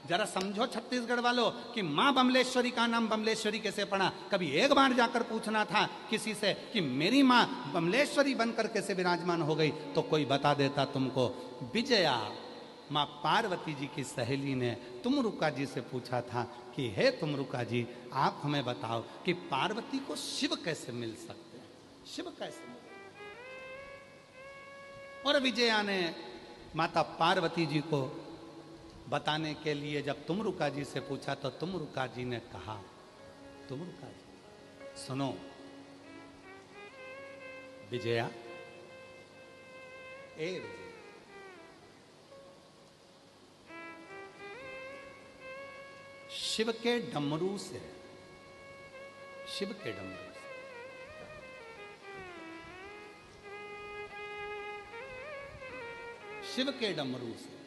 जरा समझो छत्तीसगढ़ वालों कि मां बमलेश्वरी का नाम बमलेश्वरी कैसे पड़ा। कभी एक बार जाकर पूछना था किसी से कि मेरी मां बमलेश्वरी बनकर कैसे विराजमान हो गई, तो कोई बता देता तुमको। विजया मां पार्वती जी की सहेली ने तुमरुका जी से पूछा था कि हे तुमरुका जी, आप हमें बताओ कि पार्वती को शिव कैसे मिल सकते हैं, शिव कैसे मिल। और विजया ने माता पार्वती जी को बताने के लिए जब तुमरुका जी से पूछा तो तुमरुका जी ने कहा, तुमरुका जी सुनो विजया, ए विजया, शिव के डमरू से, शिव के डमरू से, शिव के डमरू से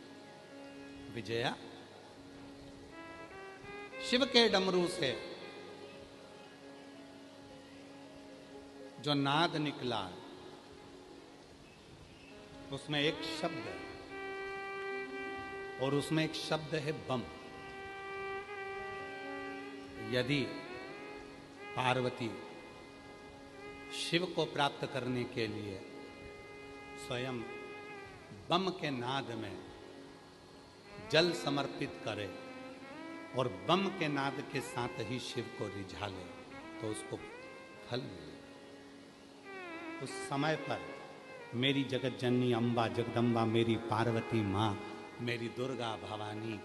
विजया, शिव के डमरू से जो नाद निकला उसमें एक शब्द है, और उसमें एक शब्द है बम। यदि पार्वती शिव को प्राप्त करने के लिए स्वयं बम के नाद में जल समर्पित करे और बम के नाद के साथ ही शिव को रिझा ले तो उसको फल मिले। उस समय पर मेरी जगत जननी अम्बा जगदम्बा, मेरी पार्वती माँ, मेरी दुर्गा भवानी,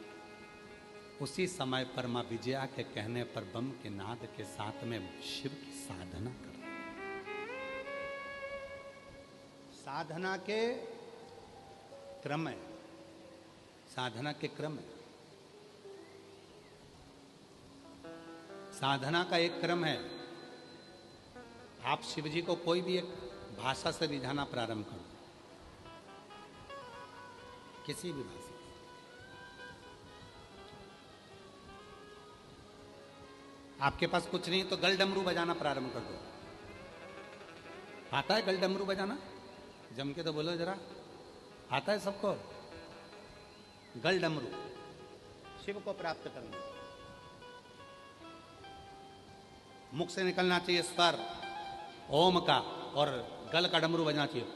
उसी समय पर माँ विजया के कहने पर बम के नाद के साथ में शिव की साधना कर, साधना के क्रम है, साधना के क्रम है, साधना का एक क्रम है। आप शिव जी को कोई भी एक भाषा से रिझाना प्रारंभ करो, किसी भी भाषा। आपके पास कुछ नहीं तो गल डमरू बजाना प्रारंभ कर दो। आता है गल डमरू बजाना? जम के तो बोलो जरा, आता है सबको? गल डमरू शिव को प्राप्त करना, मुख से निकलना चाहिए स्वर ओम का, और गल का डमरू बजना चाहिए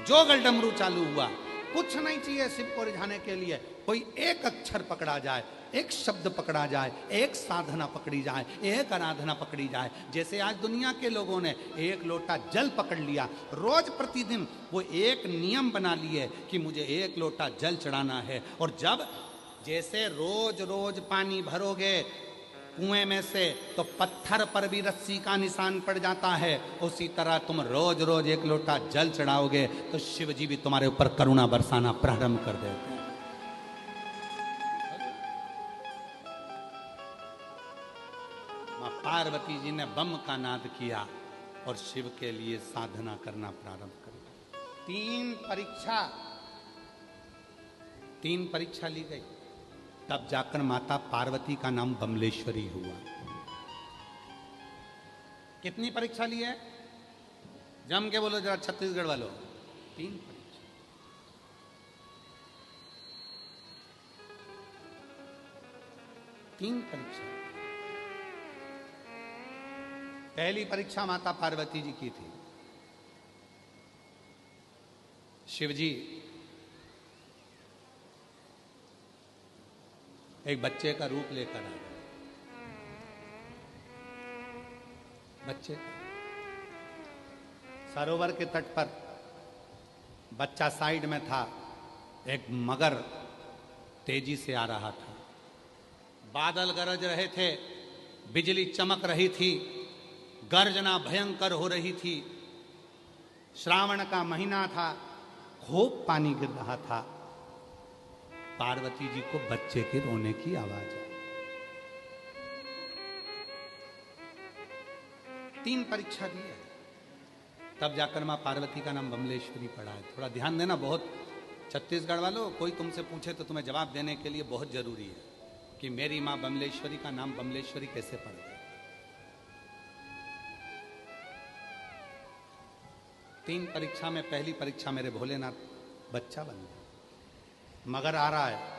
जो गल डमरू चालू हुआ, कुछ नहीं चाहिए शिव को रिझाने के लिए। कोई एक अक्षर पकड़ा जाए, एक शब्द पकड़ा जाए, एक साधना पकड़ी जाए, एक आराधना पकड़ी जाए। जैसे आज दुनिया के लोगों ने एक लोटा जल पकड़ लिया, रोज प्रतिदिन वो एक नियम बना लिए कि मुझे एक लोटा जल चढ़ाना है। और जब जैसे रोज रोज पानी भरोगे कुएं में से तो पत्थर पर भी रस्सी का निशान पड़ जाता है, उसी तरह तुम रोज रोज एक लोटा जल चढ़ाओगे तो शिव जी भी तुम्हारे ऊपर करुणा बरसाना प्रारंभ कर देते हैं। मां पार्वती जी ने बम का नाद किया और शिव के लिए साधना करना प्रारंभ कर दिया। तीन परीक्षा ली गई, तब जाकर माता पार्वती का नाम बमलेश्वरी हुआ। कितनी परीक्षा ली है? जम के बोलो जरा छत्तीसगढ़ वालों, 3 परीक्षा। पहली परीक्षा माता पार्वती जी की थी। शिव जी एक बच्चे का रूप लेकर आ गए। बच्चे सरोवर के तट पर बच्चा साइड में था, एक मगर तेजी से आ रहा था, बादल गरज रहे थे, बिजली चमक रही थी, गर्जना भयंकर हो रही थी, श्रावण का महीना था, खूब पानी गिर रहा था। पार्वती जी को बच्चे के रोने की आवाज आई। 3 परीक्षा दी है, तब जाकर मां पार्वती का नाम बमलेश्वरी पड़ा है। थोड़ा ध्यान देना, बहुत छत्तीसगढ़ वालों, कोई तुमसे पूछे तो तुम्हें जवाब देने के लिए बहुत जरूरी है कि मेरी मां बमलेश्वरी का नाम बमलेश्वरी कैसे पड़ गया। 3 परीक्षा में पहली परीक्षा मेरे भोलेनाथ बच्चा बन गया। मगर आ रहा है।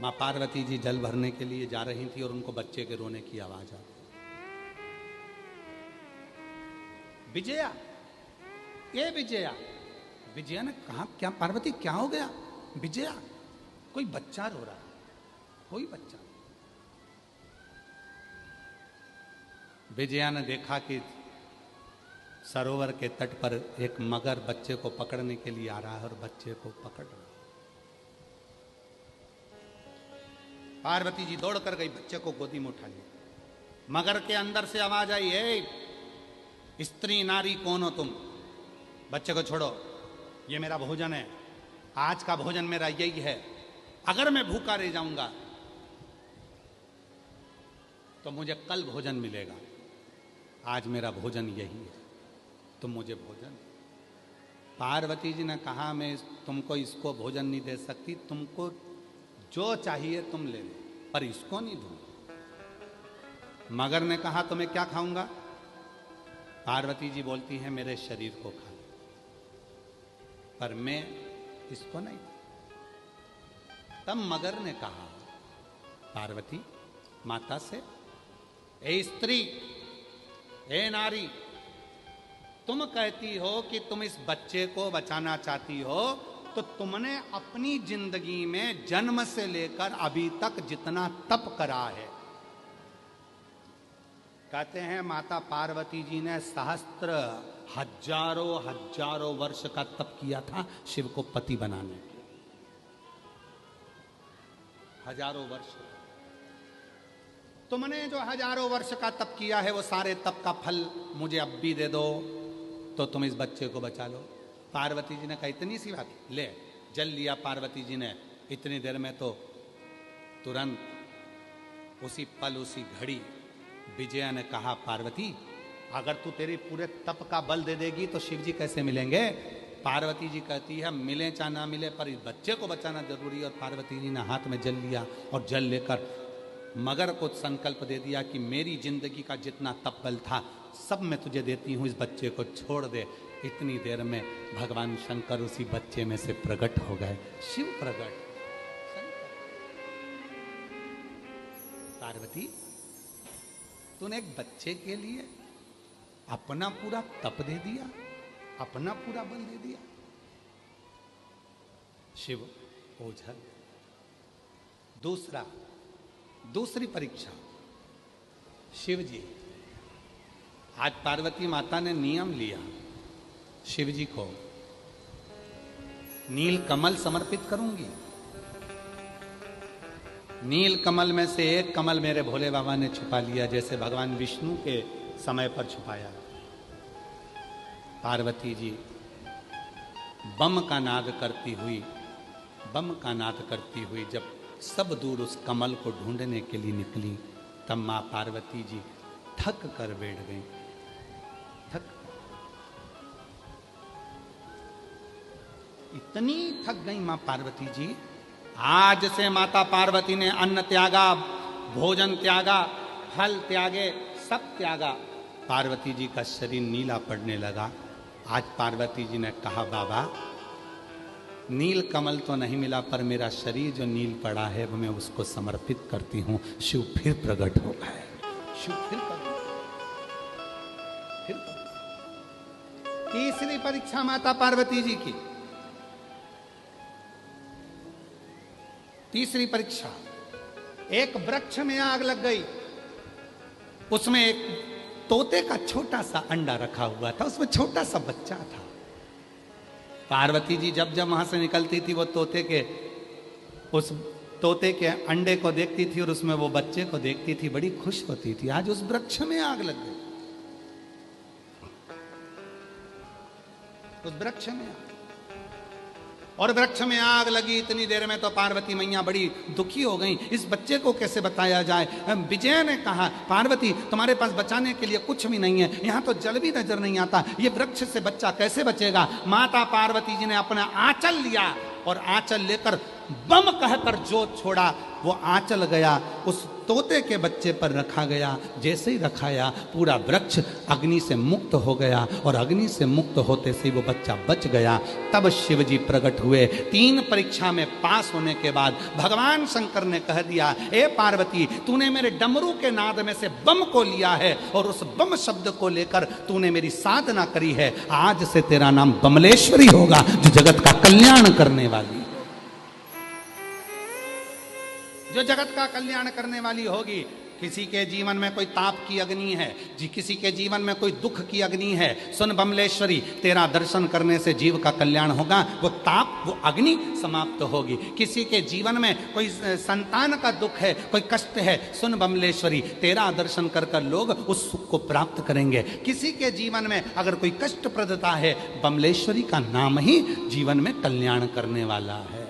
माँ पार्वती जी जल भरने के लिए जा रही थी और उनको बच्चे के रोने की आवाज आ गई। विजया, ये विजया। विजया ने कहा, क्या पार्वती क्या हो गया? विजया, कोई बच्चा रो रहा है, कोई बच्चा। विजया ने देखा कि सरोवर के तट पर एक मगर बच्चे को पकड़ने के लिए आ रहा है और बच्चे को पकड़ रहा है। पार्वती जी दौड़ कर गई, बच्चे को गोदी में उठा लिया। मगर के अंदर से आवाज आई, ए स्त्री नारी कौन हो तुम? बच्चे को छोड़ो, ये मेरा भोजन है, आज का भोजन मेरा यही है। अगर मैं भूखा रह जाऊंगा तो मुझे कल भोजन मिलेगा, आज मेरा भोजन यही है, तुम मुझे भोजन। पार्वती जी ने कहा, मैं तुमको इसको भोजन नहीं दे सकती, तुमको जो चाहिए तुम ले लो, पर इसको नहीं दूंगा। मगर ने कहा, तो मैं क्या खाऊंगा? पार्वती जी बोलती हैं, मेरे शरीर को खा, पर मैं इसको नहीं। तब मगर ने कहा पार्वती माता से, ए स्त्री, ए नारी, तुम कहती हो कि तुम इस बच्चे को बचाना चाहती हो, तो तुमने अपनी जिंदगी में जन्म से लेकर अभी तक जितना तप करा है, कहते हैं माता पार्वती जी ने सहस्त्र हजारों वर्ष का तप किया था शिव को पति बनाने के। हजारों वर्ष। तुमने जो हजारों वर्ष का तप किया है, वो सारे तप का फल मुझे अब भी दे दो, तो तुम इस बच्चे को बचा लो। पार्वती जी ने कहा, इतनी सी बात, ले। जल लिया पार्वती जी ने। इतनी देर में तो तुरंत उसी पल उसी घड़ी विजया ने कहा, पार्वती अगर तू तेरी पूरे तप का बल दे देगी तो शिव जी कैसे मिलेंगे? पार्वती जी कहती है, मिले चाहे ना मिले, पर इस बच्चे को बचाना जरूरी है। और पार्वती जी ने हाथ में जल लिया और जल लेकर मगर को संकल्प दे दिया कि मेरी जिंदगी का जितना तप बल था सब मैं तुझे देती हूँ, इस बच्चे को छोड़ दे। इतनी देर में भगवान शंकर उसी बच्चे में से प्रकट हो गए। शिव प्रकट। पार्वती, तूने एक बच्चे के लिए अपना पूरा तप दे दिया, अपना पूरा बल दे दिया। शिव ओझल। दूसरी परीक्षा। शिव जी, आज पार्वती माता ने नियम लिया, शिव जी को नील कमल समर्पित करूंगी। नील कमल में से एक कमल मेरे भोले बाबा ने छुपा लिया, जैसे भगवान विष्णु के समय पर छुपाया। पार्वती जी बम का नाद करती हुई जब सब दूर उस कमल को ढूंढने के लिए निकली, तब मां पार्वती जी थक कर बैठ गई। इतनी थक गई मां पार्वती जी, आज से माता पार्वती ने अन्न त्यागा, भोजन त्यागा, फल त्यागे, सब त्यागा। पार्वती जी का शरीर नीला पड़ने लगा। आज पार्वती जी ने कहा, बाबा नील कमल तो नहीं मिला, पर मेरा शरीर जो नील पड़ा है वो मैं उसको समर्पित करती हूं। शिव फिर प्रकट हो गए। शिव फिर तीसरी परीक्षा माता पार्वती जी की। तीसरी परीक्षा, एक वृक्ष में आग लग गई, उसमें एक तोते का छोटा सा अंडा रखा हुआ था, उसमें छोटा सा बच्चा था। पार्वती जी जब जब वहां से निकलती थी, वो उस तोते के अंडे को देखती थी और उसमें वो बच्चे को देखती थी, बड़ी खुश होती थी। आज उस वृक्ष में आग लग गई, उस वृक्ष में। और वृक्ष में आग लगी, इतनी देर में तो पार्वती मैया बड़ी दुखी हो गई, इस बच्चे को कैसे बताया जाए। विजय ने कहा, पार्वती तुम्हारे पास बचाने के लिए कुछ भी नहीं है, यहाँ तो जल भी नजर नहीं आता, ये वृक्ष से बच्चा कैसे बचेगा। माता पार्वती जी ने अपना आंचल लिया और आंचल लेकर बम कहकर जो छोड़ा वो आंचल गया, उस तोते के बच्चे पर रखा गया। जैसे ही रखाया पूरा वृक्ष अग्नि से मुक्त हो गया और अग्नि से मुक्त होते से वो बच्चा बच गया। तब शिव जी प्रकट हुए। 3 परीक्षा में पास होने के बाद भगवान शंकर ने कह दिया, ए पार्वती, तूने मेरे डमरू के नाद में से बम को लिया है और उस बम शब्द को लेकर तूने मेरी साधना करी है। आज से तेरा नाम बमलेश्वरी होगा, जो जगत का कल्याण करने वाली, जो जगत का कल्याण करने वाली होगी। किसी के जीवन में कोई ताप की अग्नि है जी, किसी के जीवन में कोई दुख की अग्नि है, सुन बमलेश्वरी, तेरा दर्शन करने से जीव का कल्याण होगा, वो ताप, वो अग्नि समाप्त होगी। किसी के जीवन में कोई संतान का दुख है, कोई कष्ट है, सुन बमलेश्वरी, तेरा दर्शन कर कर लोग उस सुख को प्राप्त करेंगे। किसी के जीवन में अगर कोई कष्टप्रदता है, बमलेश्वरी का नाम ही जीवन में कल्याण करने वाला है।